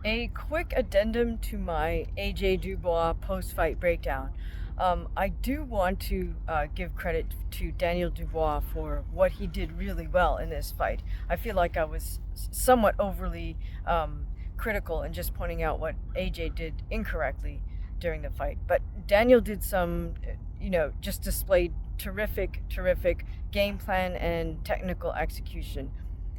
A quick addendum to my AJ Dubois post-fight breakdown. I do want to give credit to Daniel Dubois for what he did really well in this fight. I feel like I was somewhat overly critical in just pointing out what AJ did incorrectly during the fight. But Daniel did just displayed terrific game plan and technical execution.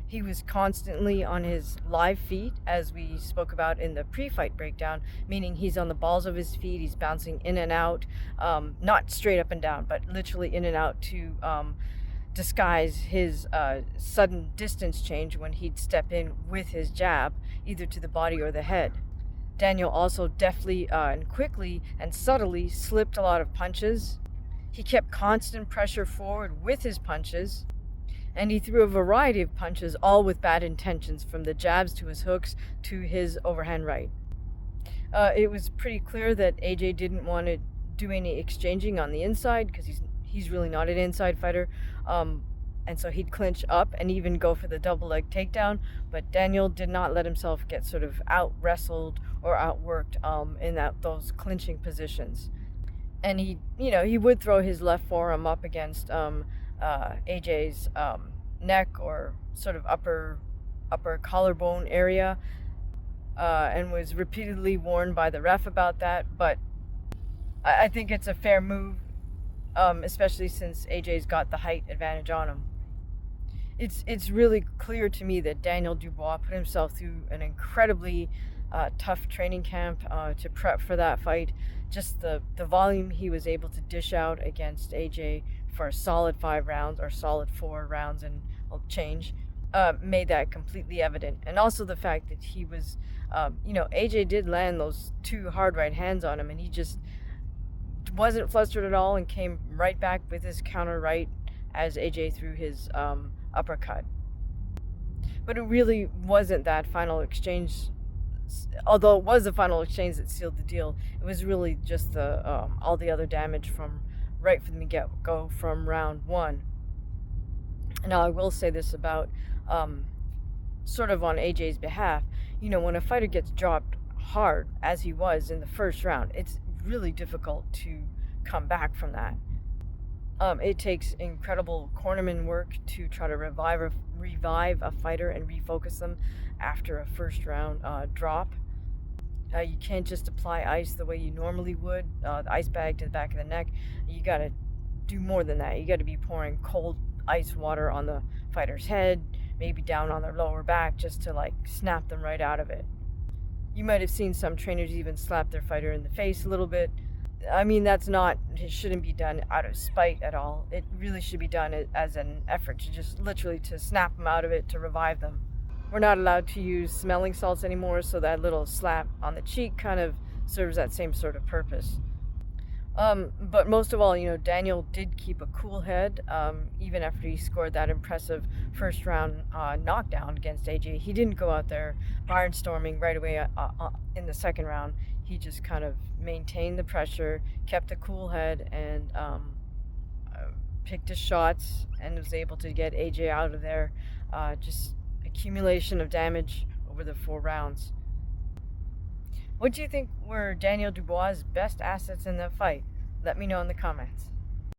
He was constantly on his live feet, as we spoke about in the pre-fight breakdown, meaning he's on the balls of his feet, he's bouncing in and out, not straight up and down, but literally in and out to disguise his sudden distance change when he'd step in with his jab, either to the body or the head. Daniel also deftly and quickly and subtly slipped a lot of punches. He kept constant pressure forward with his punches. And he threw a variety of punches, all with bad intentions, from the jabs to his hooks to his overhand right. It was pretty clear that AJ didn't want to do any exchanging on the inside because he's really not an inside fighter. And so he'd clinch up and even go for the double leg takedown. But Daniel did not let himself get sort of out-wrestled or outworked in those clinching positions. And he would throw his left forearm up against AJ's neck or sort of upper collarbone area, and was repeatedly warned by the ref about that. But I think it's a fair move, especially since AJ's got the height advantage on him. It's really clear to me that Daniel Dubois put himself through an incredibly tough training camp to prep for that fight. Just the volume he was able to dish out against AJ for a solid 5 rounds or solid 4 rounds and change made that completely evident. And also the fact that he was, AJ did land those 2 hard right hands on him, and he just wasn't flustered at all and came right back with his counter right as AJ threw his uppercut. But it really wasn't that final exchange. Although it was the final exchange that sealed the deal, it was really just the all the other damage from right from the get-go from round 1. Now, I will say this about sort of on AJ's behalf. When a fighter gets dropped hard, as he was in the first round, it's really difficult to come back from that. It takes incredible cornerman work to try to revive a fighter and refocus them after a first round drop. You can't just apply ice the way you normally would, the ice bag to the back of the neck. You got to do more than that. You got to be pouring cold ice water on the fighter's head, maybe down on their lower back, just to snap them right out of it. You might have seen some trainers even slap their fighter in the face a little bit. I mean, it shouldn't be done out of spite at all. It really should be done as an effort to just literally to snap them out of it, to revive them. We're not allowed to use smelling salts anymore, so that little slap on the cheek kind of serves that same sort of purpose. But most of all, Daniel did keep a cool head, even after he scored that impressive first round knockdown against AJ. He didn't go out there barnstorming right away in the second round. He just kind of maintained the pressure, kept a cool head, and picked his shots and was able to get AJ out of there. Just accumulation of damage over the 4 rounds. What do you think were Daniel Dubois' best assets in that fight? Let me know in the comments.